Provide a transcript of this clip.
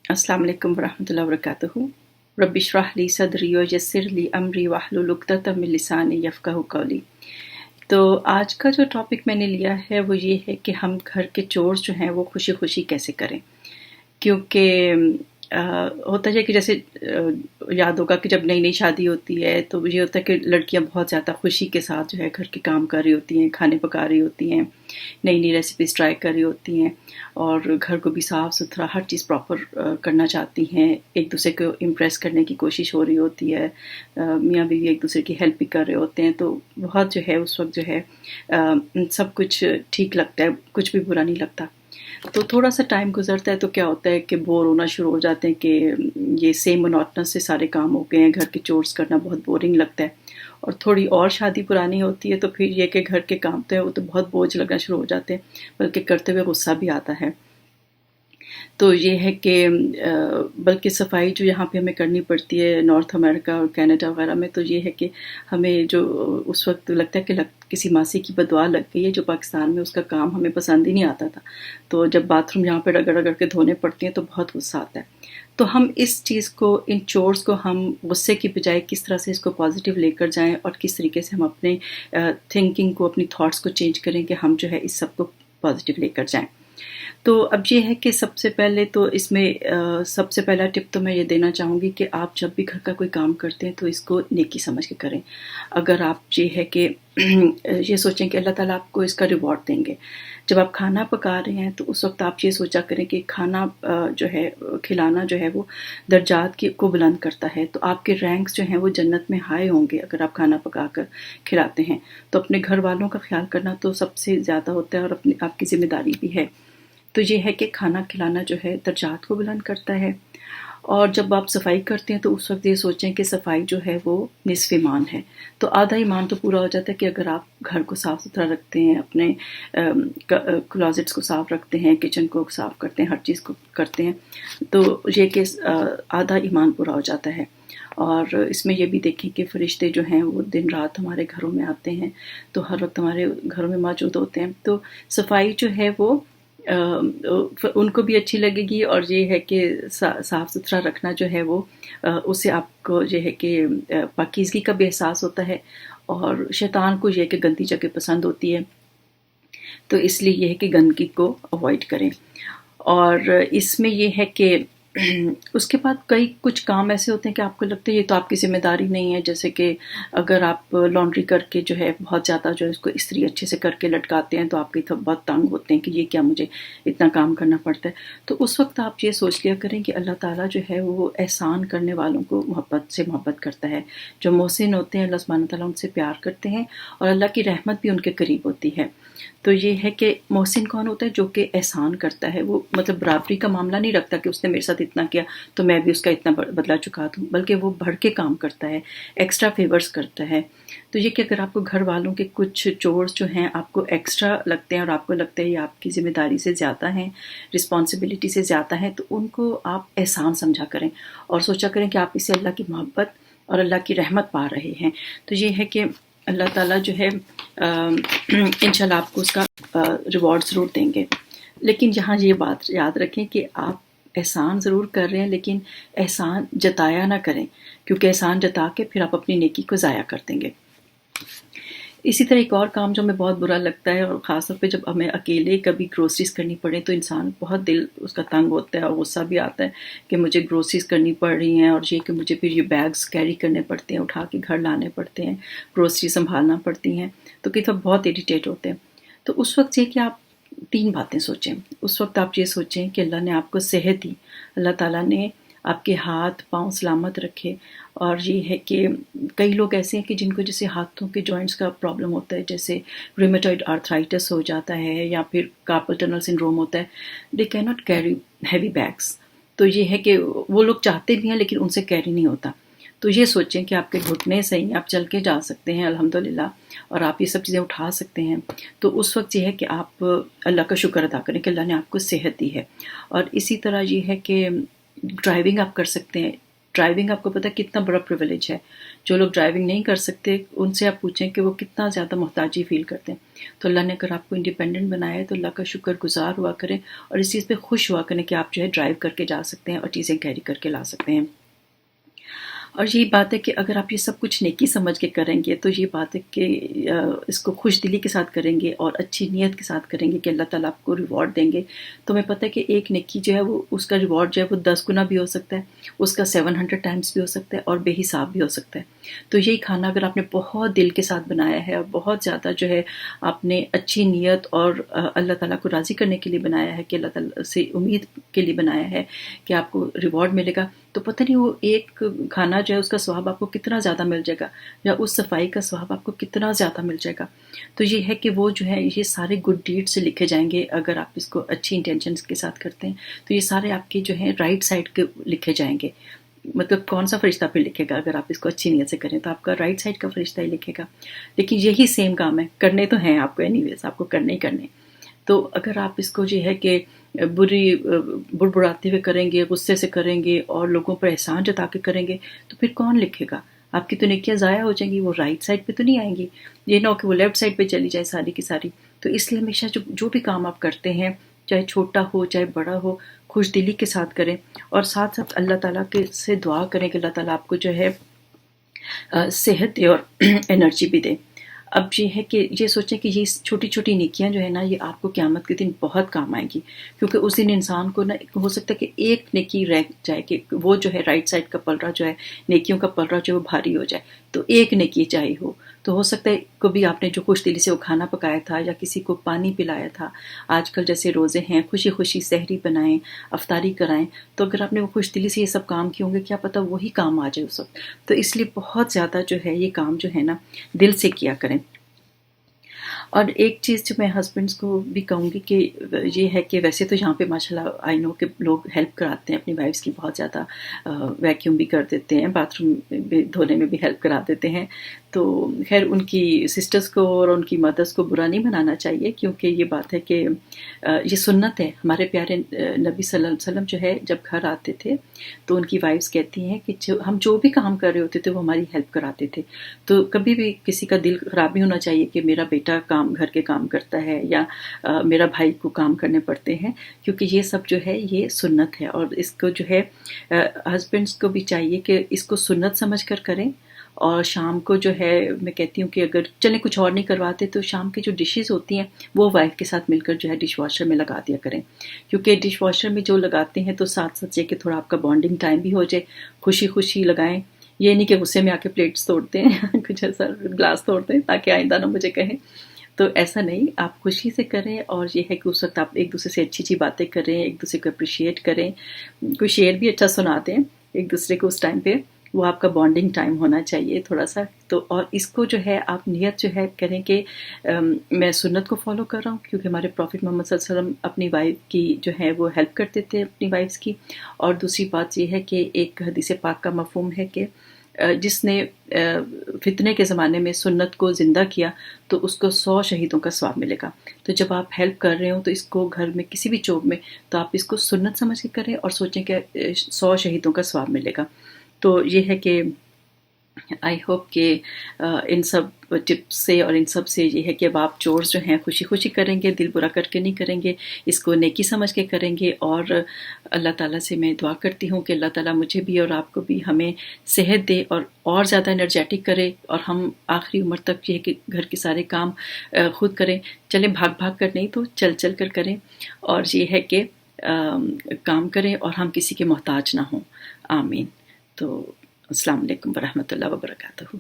अस्सलाम वालेकुम वरहमतुल्लाहि वबरकातुहू। रब्बि इश्रह ली सदरी व यस्सिर ली अमरी वाहलुल उक़दतम मिन लिसानी यफ़क़हू क़ौली। तो आज का जो टॉपिक मैंने लिया है वो ये है कि हम घर के चोर्स जो हैं वो खुशी खुशी कैसे करें। क्योंकि होता है कि जैसे याद होगा कि जब नई नई शादी होती है तो ये होता है कि लड़कियां बहुत ज़्यादा खुशी के साथ जो है घर के काम कर रही होती हैं, खाने पका रही होती हैं, नई नई रेसिपीज़ ट्राई कर रही होती हैं और घर को भी साफ़ सुथरा हर चीज़ प्रॉपर करना चाहती हैं। एक दूसरे को इम्प्रेस करने की कोशिश हो रही होती है, मियाँ बीवी एक दूसरे की हेल्प भी कर रहे होते हैं, तो बहुत जो है उस वक्त जो है सब कुछ ठीक लगता है, कुछ भी बुरा नहीं लगता। तो थोड़ा सा टाइम गुजरता है तो क्या होता है कि बोर होना शुरू हो जाते हैं कि ये सेम मोनोटोनस से सारे काम हो गए हैं, घर के चोर्स करना बहुत बोरिंग लगता है। और थोड़ी और शादी पुरानी होती है तो फिर ये कि घर के काम तो है वो तो बहुत बोझ लगना शुरू हो जाते हैं, बल्कि करते हुए गुस्सा भी आता है। तो ये है कि बल्कि सफाई जो यहाँ पे हमें करनी पड़ती है नॉर्थ अमेरिका और कनाडा वगैरह में, तो ये है कि हमें जो उस वक्त लगता है कि किसी मासी की बदुआ लग गई है, जो पाकिस्तान में उसका काम हमें पसंद ही नहीं आता था। तो जब बाथरूम यहाँ पे रगड़ रगड़ के धोने पड़ते हैं तो बहुत गुस्सा आता है। तो हम इस चीज़ को, इन चोर्स को हम गुस्से की बजाय किस तरह से इसको पॉजिटिव लेकर जाएं और किस तरीके से हम अपने थिंकिंग को, अपनी थॉट्स को चेंज करें कि हम जो है इस सब को पॉजिटिव लेकर जाएं। तो अब ये है कि सबसे पहले तो इसमें सबसे पहला टिप तो मैं ये देना चाहूँगी कि आप जब भी घर का कोई काम करते हैं तो इसको नेकी समझ के करें। अगर आप ये है कि ये सोचें कि अल्लाह ताला आपको इसका रिवॉर्ड देंगे। जब आप खाना पका रहे हैं तो उस वक्त आप ये सोचा करें कि खाना जो है खिलाना जो है वो दर्जात को बुलंद करता है, तो आपके रैंक्स जो हैं वो जन्नत में हाई होंगे अगर आप खाना पका कर खिलाते हैं। तो अपने घर वालों का ख्याल करना तो सबसे ज़्यादा होता है और अपनी आपकी ज़िम्मेदारी भी है। तो ये है कि खाना खिलाना जो है दर्जात को बुलंद करता है। और जब आप सफाई करते हैं तो उस वक्त ये सोचें कि सफाई जो है वो निस्फ ईमान है। तो आधा ईमान तो पूरा हो जाता है कि अगर आप घर को साफ़ सुथरा रखते हैं, अपने क्लोजेट्स को साफ़ रखते हैं, किचन को साफ़ करते हैं, हर चीज़ को करते हैं, तो ये कि आधा ईमान पूरा हो जाता है। और इसमें ये भी देखें कि फरिश्ते जो हैं वो दिन रात हमारे घरों में आते हैं, तो हर वक्त हमारे घरों में मौजूद होते हैं। तो सफाई जो है वो उनको भी अच्छी लगेगी और ये है कि साफ़ सुथरा रखना जो है वो उससे आपको ये है कि पाकीज़गी का भी एहसास होता है। और शैतान को ये है कि गंदी जगह पसंद होती है, तो इसलिए ये है कि गंदगी को अवॉइड करें। और इसमें ये है कि उसके बाद कई कुछ काम ऐसे होते हैं कि आपको लगता है ये तो आपकी ज़िम्मेदारी नहीं है, जैसे कि अगर आप लॉन्ड्री करके जो है बहुत ज़्यादा जो है इसको इस्त्री अच्छे से करके लटकाते हैं तो आपके तो बहुत तंग होते हैं कि ये क्या मुझे इतना काम करना पड़ता है। तो उस वक्त आप ये सोच लिया करें कि अल्लाह ताला जो है वो एहसान करने वालों को मोहब्बत से मोहब्बत करता है। जो मोहसिन होते हैं अल्लाह सुब्हानहू तआला उनसे प्यार करते हैं और अल्लाह की रहमत भी उनके करीब होती है। तो ये है कि मोहसिन कौन होता है? जो कि एहसान करता है। वो मतलब बराबरी का मामला नहीं रखता कि उसने मेरे साथ इतना किया तो मैं भी उसका इतना बदला चुका दूँ, बल्कि वो बढ़ के काम करता है, एक्स्ट्रा फेवर्स करता है। तो ये कि अगर आपको घर वालों के कुछ चोर्स जो हैं आपको एक्स्ट्रा लगते हैं और आपको लगता है ये आपकी ज़िम्मेदारी से ज़्यादा हैं, रिस्पॉन्सिबिलिटी से ज़्यादा हैं, तो उनको आप एहसान समझा करें और सोचा करें कि आप इससे अल्लाह की मोहब्बत और अल्लाह की रहमत पा रहे हैं। तो ये है कि अल्लाह ताला जो है इंशाल्लाह आपको उसका रिवॉर्ड ज़रूर देंगे। लेकिन यहाँ ये बात याद रखें कि आप एहसान ज़रूर कर रहे हैं, लेकिन एहसान जताया ना करें, क्योंकि एहसान जता के फिर आप अपनी नेकी को ज़ाया कर देंगे। इसी तरह एक और काम जो हमें बहुत बुरा लगता है, और ख़ास तौर पे जब हमें अकेले कभी ग्रोसरीज करनी पड़े तो इंसान बहुत दिल उसका तंग होता है और गुस्सा भी आता है कि मुझे ग्रोसरीज करनी पड़ रही हैं और ये कि मुझे फिर ये बैग्स कैरी करने पड़ते हैं, उठा के घर लाने पड़ते हैं, ग्रोसरी संभालना पड़ती हैं, तो कि सब बहुत इरिटेट होते हैं। तो उस वक्त ये कि आप 3 बातें सोचें। उस वक्त आप ये सोचें कि अल्लाह ने आपको सेहत दी, अल्लाह ताला ने आपके हाथ पाँव सलामत रखे। और ये है कि कई लोग ऐसे हैं कि जिनको जैसे हाथों के जॉइंट्स का प्रॉब्लम होता है, जैसे रूमेटॉइड आर्थराइटिस हो जाता है या फिर कार्पल टनल सिंड्रोम होता है, they can not carry heavy bags. तो ये है कि वो लोग चाहते भी हैं लेकिन उनसे कैरी नहीं होता। तो ये सोचें कि आपके घुटने सही, आप चल के जा सकते हैं अल्हम्दुलिल्लाह, और आप ये सब चीज़ें उठा सकते हैं। तो उस वक्त ये है कि आप अल्लाह का शुक्र अदा करें कि अल्लाह ने आपको सेहत दी है। और इसी तरह ये है कि ड्राइविंग आप कर सकते हैं, ड्राइविंग आपको पता है कितना बड़ा प्रिविलेज है। जो लोग ड्राइविंग नहीं कर सकते उनसे आप पूछें कि वो कितना ज़्यादा मोहताजी फील करते हैं। तो अल्लाह ने अगर आपको इंडिपेंडेंट बनाया है तो अल्लाह का शुक्रगुजार हुआ करें और इस चीज़ पे खुश हुआ करें कि आप जो है ड्राइव करके जा सकते हैं और चीज़ें कैरी करके ला सकते हैं। और यही बात है कि अगर आप ये सब कुछ नेकी समझ के करेंगे तो ये बात है कि इसको खुश दिली के साथ करेंगे और अच्छी नीयत के साथ करेंगे कि अल्लाह ताला आपको रिवॉर्ड देंगे। तो हमें पता है कि एक नेकी जो है वो उसका रिवॉर्ड जो है वो 10 गुना भी हो सकता है, उसका 700 टाइम्स भी हो सकता है और बेहिसाब भी हो सकता है। तो यही खाना अगर आपने बहुत दिल के साथ बनाया है और बहुत ज़्यादा जो है आपने अच्छी नीयत और अल्लाह ताला को राज़ी करने के लिए बनाया है, कि अल्लाह ताला से उम्मीद के लिए बनाया है कि आपको रिवॉर्ड मिलेगा, तो पता नहीं वो एक खाना जो है उसका स्वाब आपको कितना ज़्यादा मिल जाएगा, या उस सफाई का स्वाब आपको कितना ज़्यादा मिल जाएगा। तो ये है कि वो जो है ये सारे गुड डीड से लिखे जाएंगे अगर आप इसको अच्छी इंटेंशंस के साथ करते हैं। तो ये सारे आपके जो है राइट साइड के लिखे जाएंगे। मतलब कौन सा फरिश्ता पे लिखेगा, अगर आप इसको अच्छी नीयत से करें तो आपका राइट साइड का फरिश्ता ही लिखेगा। लेकिन यही सेम काम है, करने तो हैं आपको एनीवेज, आपको करने ही करने। तो अगर आप इसको जो है कि बुड़बुड़ाते हुए करेंगे, गुस्से से करेंगे और लोगों पर एहसान जता के करेंगे, तो फिर कौन लिखेगा? आपकी तो नेकियां ज़ाया हो जाएंगी, वो राइट साइड पे तो नहीं आएंगी। ये ना हो कि वो लेफ्ट साइड पे चली जाए सारी की सारी। तो इसलिए हमेशा जो भी काम आप करते हैं, चाहे छोटा हो चाहे बड़ा हो, खुश दिली के साथ करें और साथ साथ अल्लाह ताला के से दुआ करें कि अल्लाह ताला आपको जो है सेहत दे और एनर्जी भी दे। अब ये है कि ये सोचें कि ये छोटी छोटी नेकियां जो है ना, ये आपको क़यामत के दिन बहुत काम आएंगी, क्योंकि उस दिन इंसान को ना हो सकता है कि एक नेकी रह जाए कि वो जो है राइट साइड का पलड़ा जो है, नेकियों का पलड़ा जो है वो भारी हो जाए, तो एक नेकी चाहिए हो। तो हो सकता है कभी आपने जो खुश दिली से वो खाना पकाया था या किसी को पानी पिलाया था, आजकल जैसे रोज़े हैं, खुशी खुशी सहरी बनाएं, अफ्तारी कराएं, तो अगर आपने वो खुश दिली से ये सब काम किए होंगे, क्या पता वही काम आ जाए उस वक्त। तो इसलिए बहुत ज़्यादा जो है ये काम जो है ना दिल से किया करें। और एक चीज़ जो मैं हस्बैंड्स को भी कहूँगी कि ये है कि वैसे तो यहाँ पे माशाल्लाह आई नो कि लोग हेल्प कराते हैं अपनी वाइफ्स की बहुत ज़्यादा, वैक्यूम भी कर देते हैं, बाथरूम भी धोने में भी हेल्प करा देते हैं। तो खैर उनकी सिस्टर्स को और उनकी मदर्स को बुरा नहीं मनाना चाहिए, क्योंकि ये बात है कि ये सुन्नत है। हमारे प्यारे नबी सल्लल्लाहु अलैहि वसल्लम जो है जब घर आते थे तो उनकी वाइफ्स कहती हैं कि हम जो भी काम कर रहे होते थे वो हमारी हेल्प कराते थे। तो कभी भी किसी का दिल ख़राब नहीं होना चाहिए कि मेरा बेटा घर के काम करता है या मेरा भाई को काम करने पड़ते हैं, क्योंकि ये सब जो है ये सुन्नत है। और इसको जो है हस्बैंड्स को भी चाहिए कि इसको सुन्नत समझ कर करें। और शाम को जो है मैं कहती हूँ कि अगर चलें कुछ और नहीं करवाते तो शाम की जो डिशेस होती हैं वो वाइफ के साथ मिलकर जो है डिश वॉशर में लगा दिया करें, क्योंकि डिश वॉशर में जो लगाते हैं तो साथ साथ ये कि थोड़ा आपका बॉन्डिंग टाइम भी हो जाए, खुशी खुशी लगाएं। ये नहीं कि गुस्से में आके प्लेट्स तोड़ते हैं कुछ ऐसा ग्लास तोड़ते हैं ताकि आइंदा ना मुझे कहें। तो ऐसा नहीं, आप खुशी से करें। और ये है कि उस वक्त आप एक दूसरे से अच्छी अच्छी बातें करें, एक दूसरे को अप्रिशिएट करें, कोई शेर भी अच्छा सुनाते हैं एक दूसरे को उस टाइम पे, वो आपका बॉन्डिंग टाइम होना चाहिए थोड़ा सा। तो और इसको जो है आप नियत जो है करें कि मैं सुन्नत को फॉलो कर रहा हूँ, क्योंकि हमारे प्रॉफिट मोहम्मद सल्लल्लाहु अलैहि वसल्लम अपनी वाइफ की जो है वो हेल्प करते थे अपनी वाइफ्स की। और दूसरी बात ये है कि एक हदीस पाक का मफहूम है कि जिसने फितने के ज़माने में सुन्नत को ज़िंदा किया तो उसको 100 शहीदों का स्वाब मिलेगा। तो जब आप हेल्प कर रहे हो तो इसको घर में किसी भी चौक में, तो आप इसको सुन्नत समझ के करें और सोचें कि 100 शहीदों का स्वाब मिलेगा। तो ये है कि आई होप कि इन सब टिप्स से और इन सब से ये है कि अब आप चोर्स जो हैं खुशी खुशी करेंगे, दिल बुरा करके नहीं करेंगे, इसको नेकी समझ के करेंगे। और अल्लाह ताला से मैं दुआ करती हूँ कि अल्लाह ताला मुझे भी और आपको भी हमें सेहत दे और ज़्यादा एनर्जेटिक करे, और हम आखिरी उम्र तक ये कि घर के सारे काम खुद करें। चलें भाग भाग कर नहीं तो चल चल कर करें, और ये है कि काम करें और हम किसी के मोहताज ना हों। आमीन। तो अस्सलाम वालेकुम वरहमतुल्लाहि वबरकातुहू।